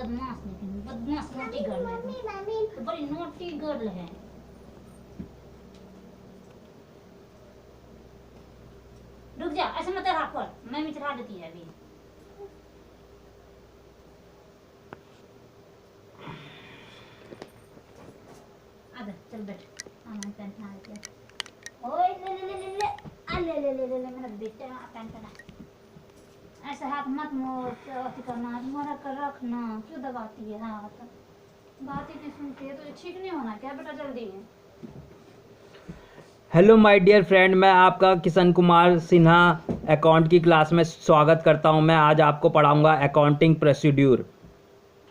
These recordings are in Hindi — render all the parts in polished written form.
बदमाश, लेकिन बदमाश नोटी गर्ल है, तो बड़ी नोटी गर्ल है। रुक जा, ऐसे मत रहा पर, मैं मिचरा देती है अभी। आजा चल बैठ, पैंट पहना देती है। ओए ले ले ले ले ले, आ ले ले ले ले ले मेरा बेटा पैंट पहना। ऐसे हाथ मत मोड़, अति करना, मोड़ा कर रखना, क्यों दबाती है हाथ? बात ही नहीं सुनती है तो ठीक नहीं होना क्या बेटा, जल्दी। हेलो माय डियर फ्रेंड, मैं आपका किशन कुमार सिन्हा अकाउंट की क्लास में स्वागत करता हूं। मैं आज आपको पढ़ाऊंगा अकाउंटिंग प्रोसीड्यूर।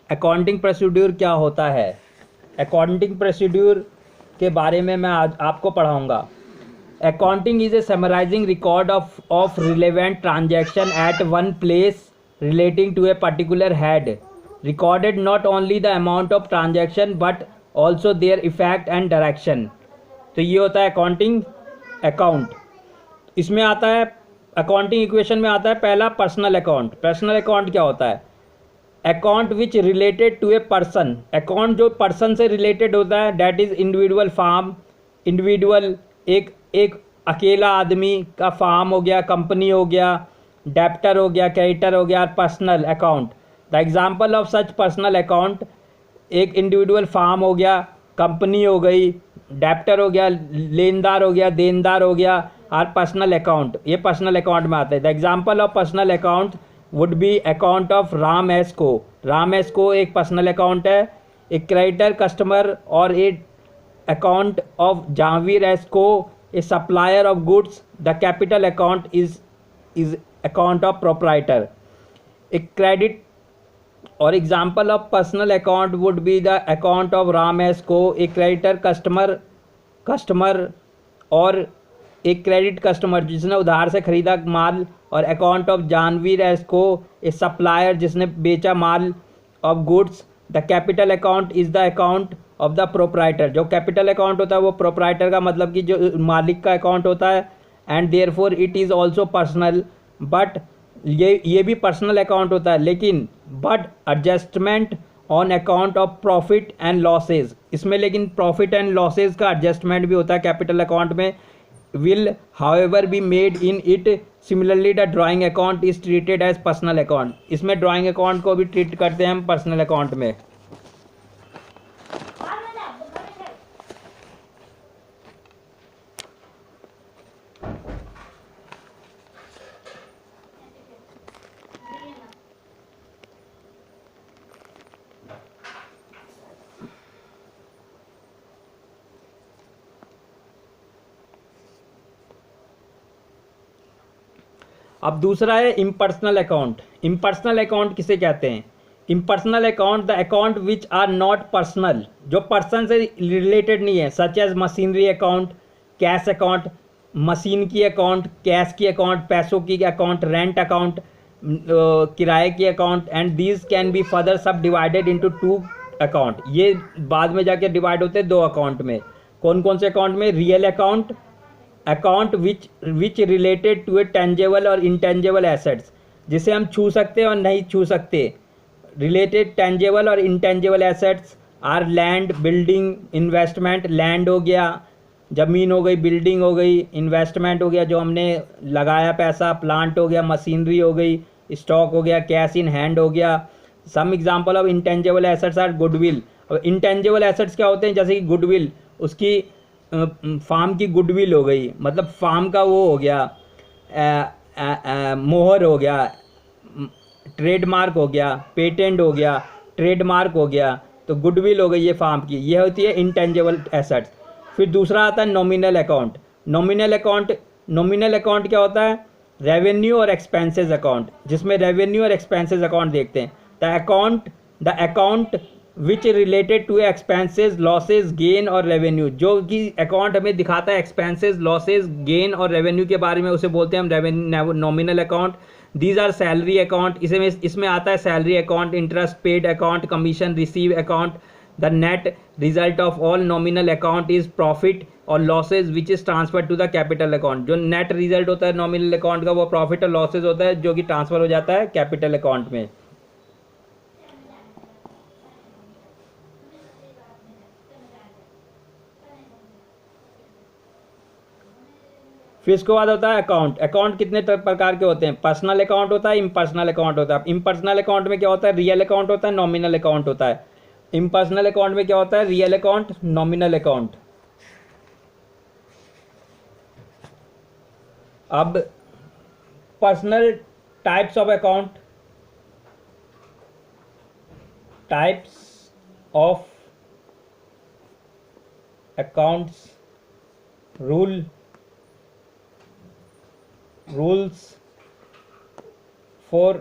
अकाउंटिंग प्रोसीड्यूर क्या होता है, अकाउंटिंग प्रोसीड्यूर के बारे में मैं आज आपको पढ़ाऊंगा। Accounting is a summarising record of relevant transaction at one place relating to a particular head, recorded not only the amount of transaction but also their effect and direction. तो ये होता है अकाउंटिंग अकाउंट। इसमें आता है अकाउंटिंग इक्वेशन में आता है पहला पर्सनल अकाउंट। पर्सनल अकाउंट क्या होता है? Account which related to a person, account जो पर्सन से रिलेटेड होता है, that is individual firm. Individual एक अकेला आदमी का फार्म हो गया, कंपनी हो गया, डेप्टर हो गया, क्रेडिटर हो गया। Personal account, the example of such personal account, एक इंडिविजुअल फार्म हो गया, कंपनी हो गई, डेप्टर हो गया, लेनदार हो गया, देनदार हो गया, और पर्सनल अकाउंट, ये पर्सनल अकाउंट में आता है। The example of personal account would be account of Ram S को। राम एस को एक पर्सनल अकाउंट है। एक क्रेडिटर कस्टमर और एक अकाउंट ऑफ जहांगीर एस को, ए supplier of goods. The capital account is account of proprietor. एक क्रेडिट और example of personal account would be the account of Ram S को, एक क्रेडिटर कस्टमर और एक क्रेडिट कस्टमर जिसने उधार से खरीदा माल, और अकाउंट ऑफ जानवीर एस को, ए सप्लायर जिसने बेचा माल of goods. The capital account is the account of the proprietor. जो कैपिटल अकाउंट होता है वो प्रोप्राइटर का मतलब कि जो मालिक का अकाउंट होता है, and therefore it is also personal. But ये भी पर्सनल अकाउंट होता है, लेकिन but adjustment on account of profit and losses, इसमें लेकिन प्रॉफिट एंड लॉसेज का एडजस्टमेंट भी होता है कैपिटल अकाउंट में, will however be made in it. Similarly the drawing account is treated as personal account. इसमें ड्राइंग अकाउंट को भी ट्रीट करते हैं हम पर्सनल अकाउंट में। अब दूसरा है इम्पर्सनल अकाउंट। इम्पर्सनल अकाउंट किसे कहते हैं? Impersonal account the account which are not personal, जो पर्सन से रिलेटेड नहीं है, such as machinery account, cash account, machine की अकाउंट, कैश की अकाउंट, पैसों की अकाउंट, रेंट अकाउंट, किराए की account, and these can be further subdivided into two account. ये बाद में जाके डिवाइड होते हैं दो अकाउंट में। कौन कौन से अकाउंट में? Real account, account which related to a tangible और इंटेंजेबल एसेट्स, जिसे हम छू सकते हैं और नहीं छू सकते। रिलेटेड टेंजेबल और intangible assets are land, building, investment. Land हो गया, ज़मीन हो गई, बिल्डिंग हो गई, इन्वेस्टमेंट हो गया जो हमने लगाया पैसा, प्लांट हो गया, मशीनरी हो गई, स्टॉक हो गया, कैश इन हैंड हो गया। Some example of intangible assets are goodwill. अब इंटेंजेबल एसेट्स क्या होते हैं? जैसे कि गुडविल, उसकी फार्म की गुडविल हो गई, मतलब फार्म का वो हो गया, मोहर हो गया, ट्रेडमार्क हो गया, पेटेंट हो गया, ट्रेडमार्क हो गया, तो गुडविल हो गई ये फार्म की, ये होती है इंटेंजेबल एसेट्स। फिर दूसरा आता है नॉमिनल अकाउंट। नॉमिनल अकाउंट क्या होता है? रेवेन्यू और एक्सपेंसेस अकाउंट, जिसमें रेवेन्यू और एक्सपेंसेस अकाउंट देखते हैं। The account which related to expenses, losses, gain और रेवेन्यू, जो कि अकाउंट हमें दिखाता है एक्सपेंसेस, लॉसेज, गेन और रेवेन्यू के बारे में, उसे बोलते हैं हम nominal account. These are salary account, इसमें आता है salary account, interest paid account, commission receive account. The net result of all nominal account is profit और losses which is transfer to the capital account. जो नेट रिजल्ट होता है नॉमिनल अकाउंट का वो प्रॉफिट और लॉसेज होता है, जो कि ट्रांसफर हो जाता है कैपिटल अकाउंट में। फिर इसके बाद होता है अकाउंट। अकाउंट कितने प्रकार के होते हैं? पर्सनल अकाउंट होता है, इम्पर्सनल अकाउंट होता है। इम्पर्सनल अकाउंट में क्या होता है? रियल अकाउंट होता है, नॉमिनल अकाउंट होता है। इम्पर्सनल अकाउंट में क्या होता है? Real account, nominal account. अब personal types of account, types of accounts, rules for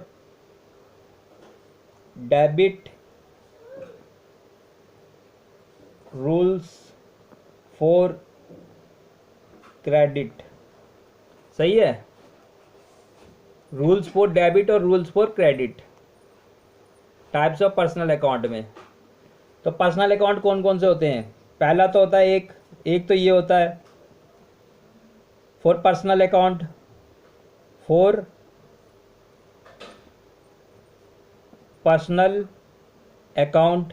debit, rules for credit। सही है, रूल्स फॉर डेबिट और rules for credit, types of personal account में। तो पर्सनल अकाउंट कौन कौन से होते हैं? पहला तो होता है एक तो ये होता है for personal account, for personal account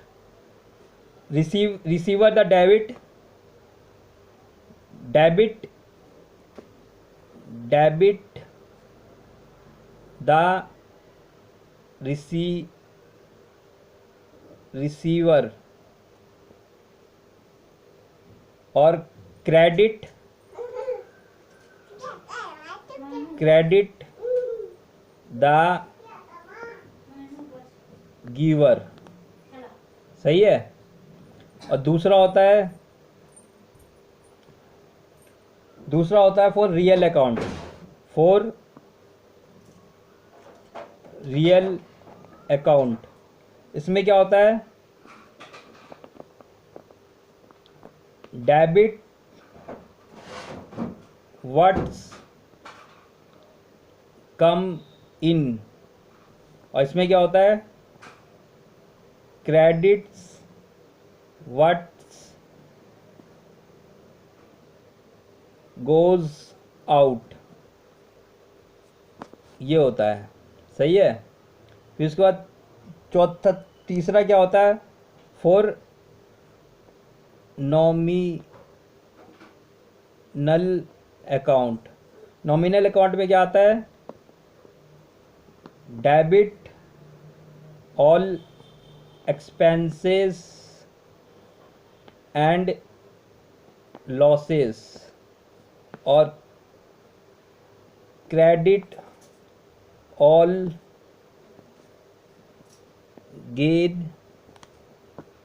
receiver the debit the receiver और क्रेडिट द गिवर। सही है। और दूसरा होता है for real account, for real account. इसमें क्या होता है? डेबिट व्हाट्स कम इन, और इसमें क्या होता है? क्रेडिट्स व्हाट्स गोज आउट, ये होता है। सही है। फिर उसके बाद तीसरा क्या होता है? For nominal account. Nominal account में क्या आता है? Debit all expenses and losses और credit all gain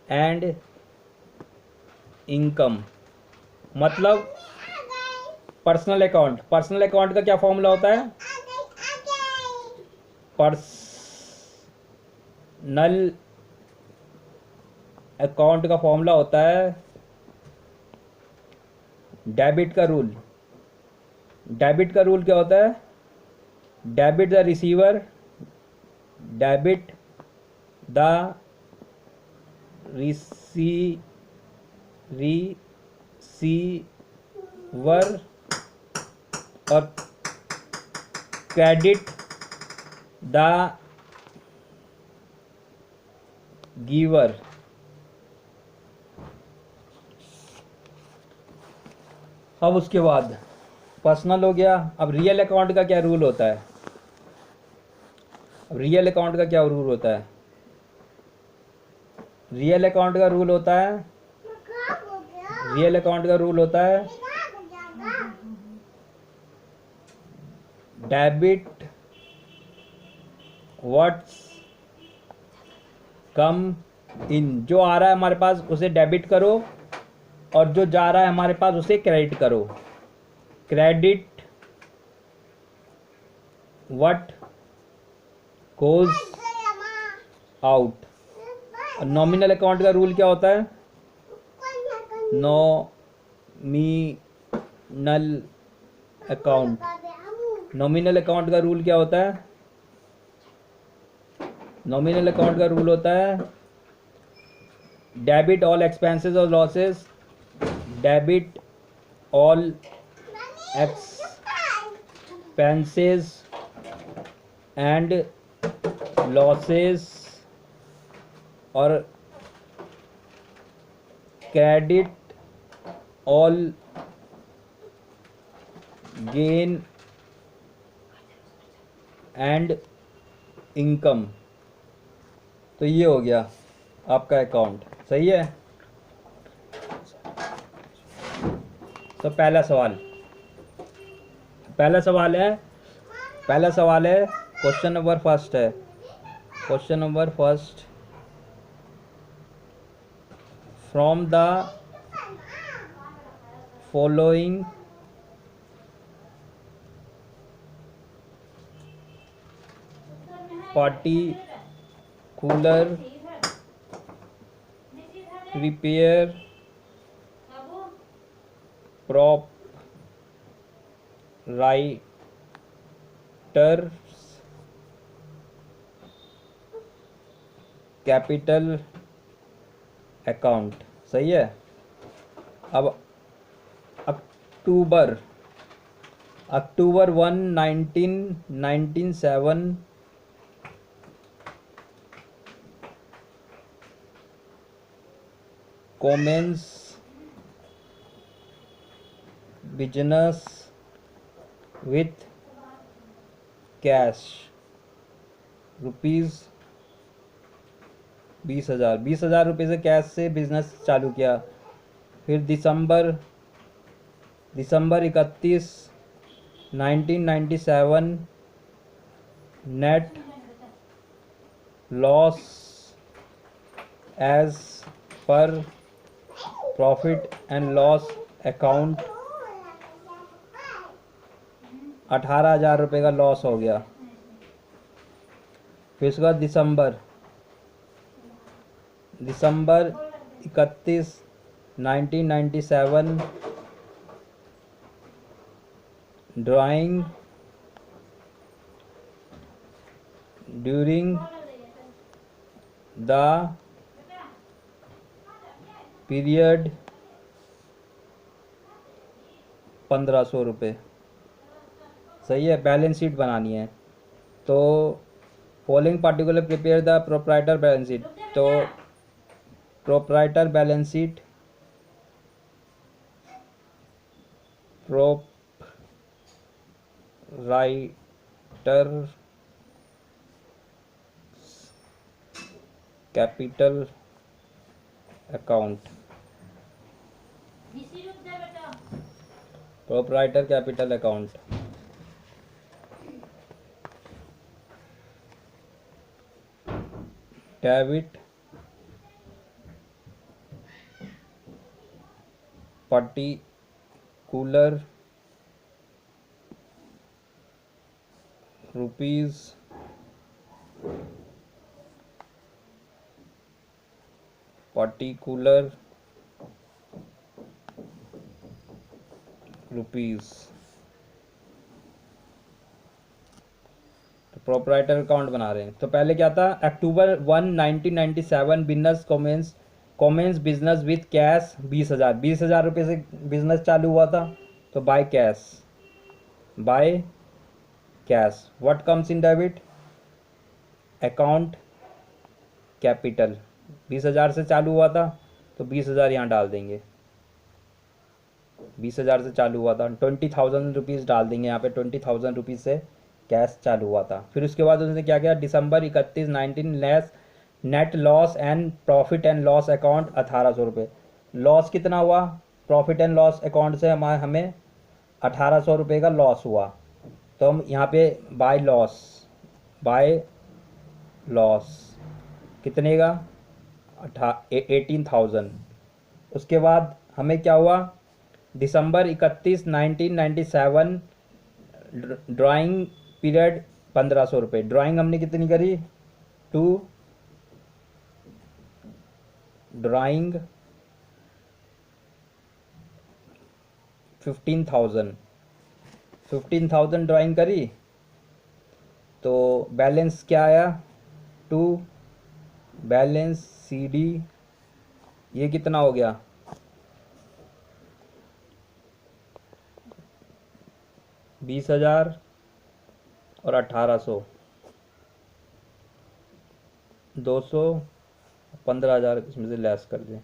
and income. मतलब पर्सनल अकाउंट का क्या फॉर्मूला होता है? पर्सनल अकाउंट का फॉर्मूला होता है डेबिट का रूल क्या होता है? Debit the receiver, debit the receiver और क्रेडिट द गिवर। अब उसके बाद पर्सनल हो गया। अब रियल अकाउंट का क्या रूल होता है? रियल अकाउंट का रूल होता है डेबिट व्हाट्स कम इन। जो आ रहा है हमारे पास उसे डेबिट करो और जो जा रहा है हमारे पास उसे क्रेडिट करो। Credit what goes out. और नॉमिनल अकाउंट का रूल क्या होता है? नॉमिनल अकाउंट का रूल क्या होता है? नॉमिनल अकाउंट का रूल होता है डेबिट ऑल एक्सपेंसेस और losses, debit all expenses and losses और credit all gain and income. तो ये हो गया आपका अकाउंट, सही है। तो पहला सवाल है क्वेश्चन नंबर फर्स्ट है। Question number first, from the following particular prepare proprietors capital account, सही है। अब October 1 1997 commence business with cash rupees 20,000 रुपये से कैश से बिजनेस चालू किया। फिर December 31 1997 net loss as per profit and loss account 18,000 रुपये का लॉस हो गया। फिर उसके बाद December 31 1997 drawing during the period 1,500 रुपये, सही है। बैलेंस शीट बनानी है तो following particular prepare the proprietor balance sheet. तो proprietor balance sheet proprietor capital account, proprietor capital account. Debit particular rupees तो प्रोप्राइटर अकाउंट बना रहे हैं। तो पहले क्या था, October 1 1997 business commence business with cash 20,000 रुपये से बिजनेस चालू हुआ था। तो by cash what comes in debit account capital. 20,000 से चालू हुआ था तो 20,000 यहाँ डाल देंगे। 20,000 से चालू हुआ था, 20,000 रुपीज़ डाल देंगे यहाँ पे। 20,000 रुपीज़ से कैश चालू हुआ था। फिर उसके बाद उसने क्या किया, दिसंबर 31 19 net loss and profit and loss account 1,800 रुपये। लॉस कितना हुआ, प्रॉफिट एंड लॉस अकाउंट से हमें 1,800 रुपये का लॉस हुआ। तो हम यहाँ पे बाय लॉस कितने का 18,000। उसके बाद हमें क्या हुआ, दिसंबर 31 1997 ड्राइंग पीरियड 1,500 रुपये। ड्राइंग हमने कितनी करी, ड्राइंग 15,000 ड्राइंग करी। तो बैलेंस क्या आया, बैलेंस CD ये कितना हो गया, 20,000 और 1,800 200 15,000 इसमें से लेस कर दें।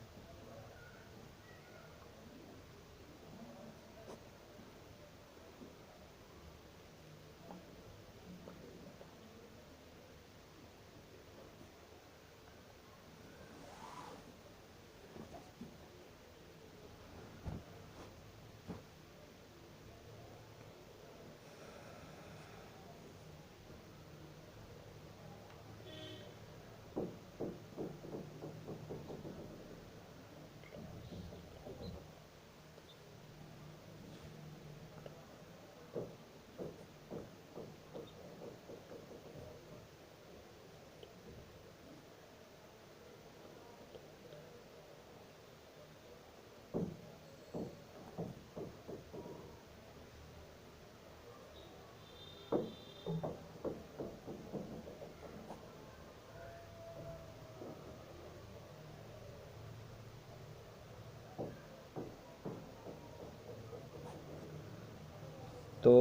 तो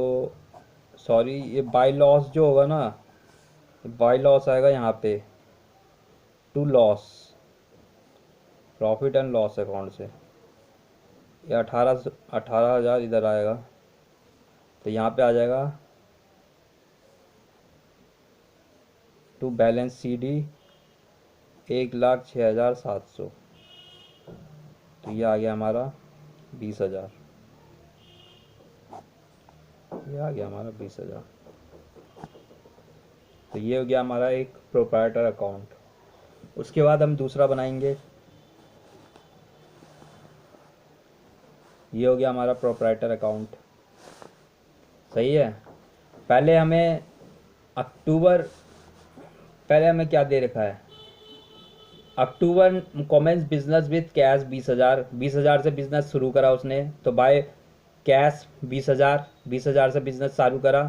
सॉरी, ये बाय लॉस जो होगा ना, बाय लॉस आएगा यहाँ पे to loss, profit and loss account से। ये 18,000 इधर आएगा, तो यहाँ पे आ जाएगा टू बैलेंस CD 1,06,700। तो ये आ गया हमारा 20,000, ये आ गया हमारा 20,000। तो ये हो गया हमारा एक प्रोप्राइटर अकाउंट। उसके बाद हम दूसरा बनाएंगे, ये हो गया हमारा प्रोप्राइटर अकाउंट। सही है। पहले हमें अक्टूबर, पहले हमें क्या दे रखा है, अक्टूबर कॉमेंस बिजनेस विथ कैश 20,000, 20,000 से बिजनेस शुरू करा उसने, तो बाय कैश 20,000, 20,000 से बिजनेस चालू करा।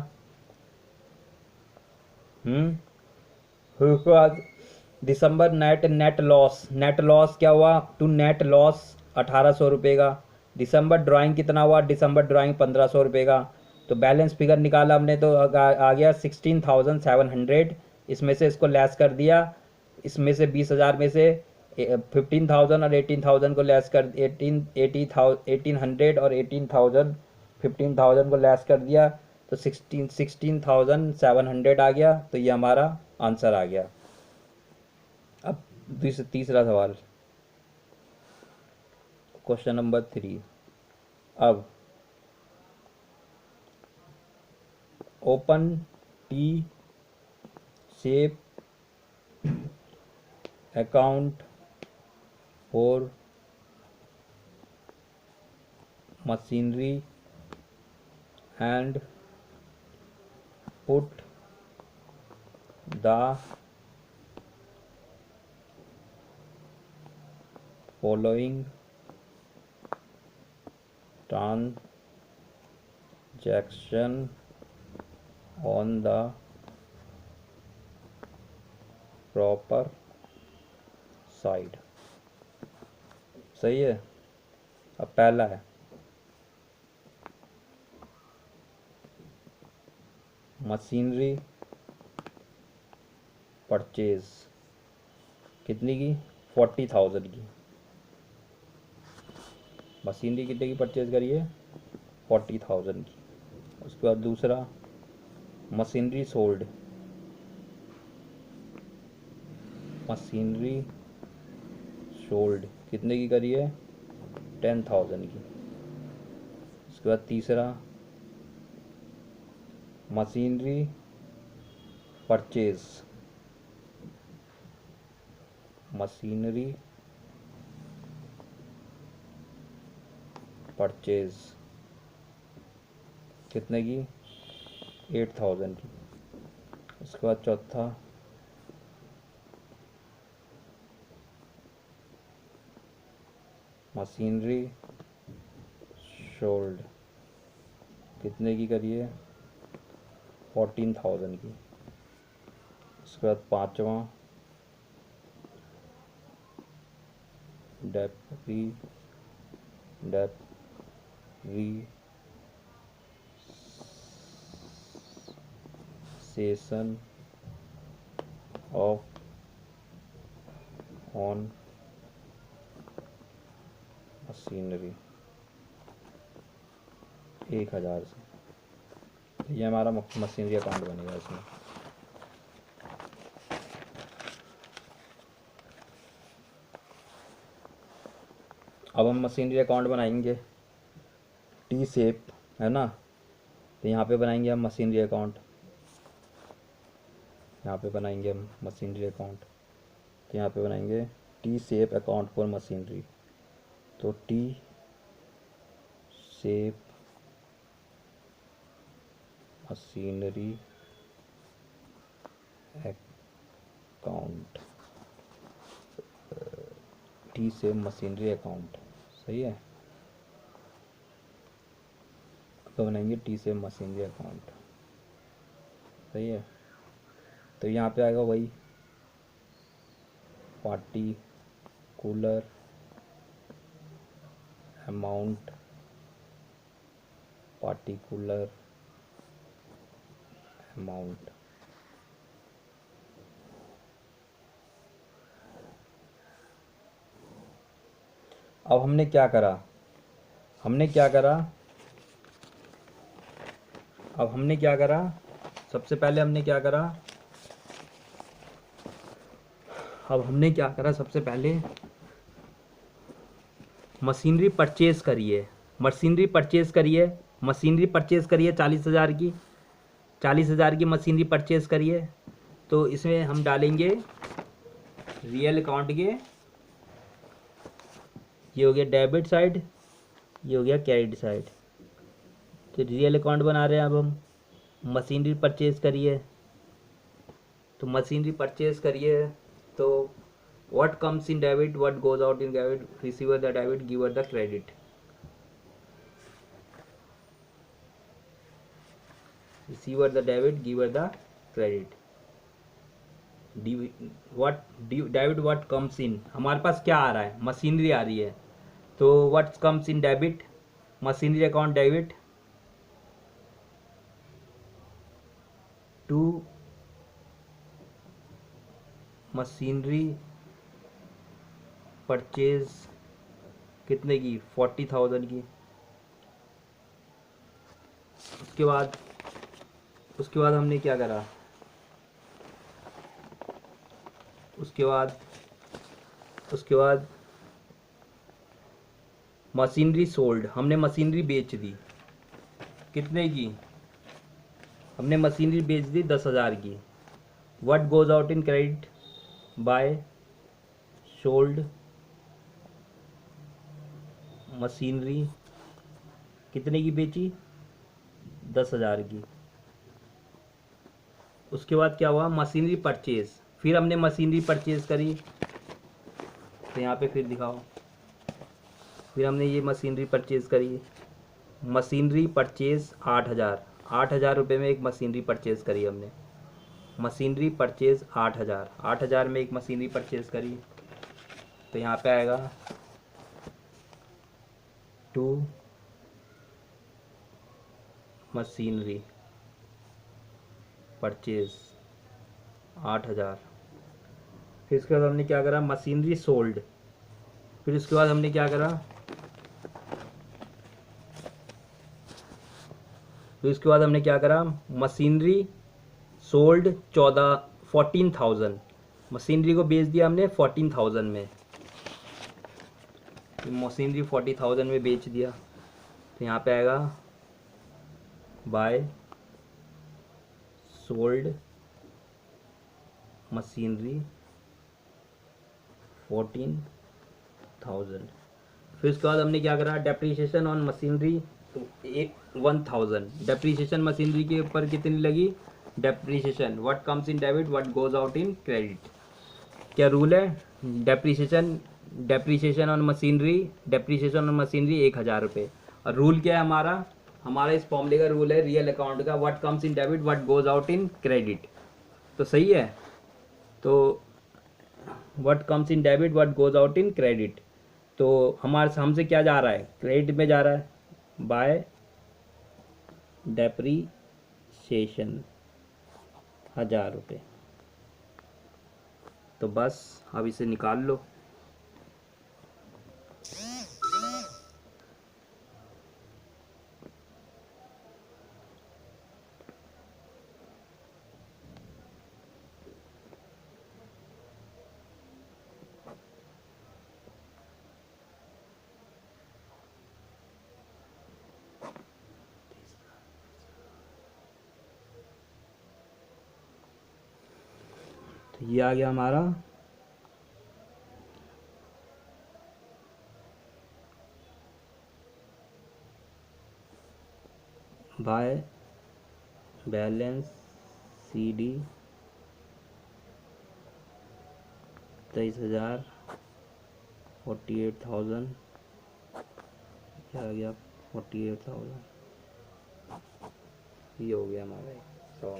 फिर उसके बाद दिसंबर नेट लॉस क्या हुआ, टू नेट लॉस 1,800 रुपये का। दिसंबर ड्राइंग कितना हुआ, दिसंबर ड्राइंग 1,500 रुपये का। तो बैलेंस फिगर निकाला हमने, तो आ गया 16,700। इसमें से इसको लेस कर दिया, इसमें से 20,000 में से 15,000 और 18,000 को लेस कर 1800 और 18,000, 15,000 को लेस कर दिया, तो 16,700 आ गया। तो ये हमारा आंसर आ गया। अब तीसरा सवाल, क्वेश्चन नंबर 3। अब open T shape account for machinery and put the following transaction on the proper side. सही है। अब पहला है मशीनरी परचेज, कितनी की, 40,000 की। मशीनरी कितने की परचेज करी है, 40,000 की। उसके बाद दूसरा मशीनरी सोल्ड, मशीनरी सोल्ड कितने की करी है, 10,000 की। उसके बाद तीसरा मशीनरी परचेज, मशीनरी परचेज कितने की, 8,000 की। उसके बाद चौथा मशीनरी सोल्ड कितने की करी है, 14,000 की। उसके बाद पांचवा डेप्रीसिएशन ऑफ ऑन मशीनरी 1,000 से। ये हमारा मशीनरी अकाउंट बनेगा इसमें। अब हम मशीनरी अकाउंट बनाएंगे टी शेप, है ना। तो यहाँ पे बनाएंगे हम मशीनरी अकाउंट, यहाँ पे बनाएंगे हम मशीनरी अकाउंट। तो यहाँ पे बनाएंगे T shape account for machinery. तो T shape machinery account, T shape machinery account. सही है। तो बनाएंगे टी शेप मशीनरी अकाउंट। सही है। तो यहाँ पे आएगा वही पार्टिकुलर अमाउंट, पार्टिकुलर अमाउंट। अब हमने क्या करा, सबसे पहले हमने क्या करा, सबसे पहले मशीनरी परचेज़ करिए, मशीनरी परचेज़ करिए 40,000 की, 40,000 की मशीनरी परचेज़ करिए। तो इसमें हम डालेंगे रियल अकाउंट के, ये हो गया डेबिट साइड, ये हो गया क्रेडिट साइड। तो रियल अकाउंट बना रहे हैं अब हम। मशीनरी परचेज़ करिए, तो मशीनरी परचेज़ करिए तो what comes in debit, what goes out in debit, receiver the debit, giver the credit, receiver the debit, giver the credit। Debit what comes in, हमारे पास क्या आ रहा है, मशीनरी आ रही है, तो what comes in debit, machinery account debit to machinery purchase कितने की, 40,000 की। उसके बाद हमने क्या करा, उसके बाद मशीनरी सोल्ड, हमने मशीनरी बेच दी, कितने की, हमने मशीनरी बेच दी 10,000 की। What goes out in credit, by sold machinery, कितने की बेची, 10,000 की। उसके बाद क्या हुआ, मशीनरी परचेज, फिर हमने मशीनरी परचेज करी, तो यहाँ पे फिर दिखाओ, फिर हमने ये मशीनरी परचेज करी, मशीनरी परचेज 8,000 रुपये में एक मशीनरी परचेज करी हमने, मशीनरी परचेज 8,000 में एक मशीनरी परचेज करी। तो यहाँ पे आएगा टू मशीनरी परचेज 8,000। फिर उसके बाद हमने क्या करा, मशीनरी सोल्ड, फिर उसके बाद हमने क्या करा, मशीनरी सोल्ड 14,000, मशीनरी को बेच दिया हमने 14,000 में, मशीनरी 40,000 में बेच दिया। तो यहाँ पे आएगा बाय सोल्ड मशीनरी 14,000। फिर उसके बाद हमने क्या करा, depreciation on machinery 1,000, depreciation machinery के ऊपर कितनी लगी, depreciation what comes in debit, what goes out in credit. क्या रूल है, डेप्रीशिएशन ऑन मशीनरी 1,000 रुपये। और रूल क्या है हमारा इस फॉर्मूले का रूल है रियल अकाउंट का, what comes in debit, what goes out in credit. तो सही है, तो what comes in debit, what goes out in credit, तो हमसे क्या जा रहा है, क्रेडिट में जा रहा है, बाय डेप्रीशिएशन 1,000 रुपये। तो बस अब इसे निकाल लो। तो ये आ गया हमारा बाय बैलेंस CD 23,000 48,000, क्या आ गया 48,000, ये हो गया हमारा 100।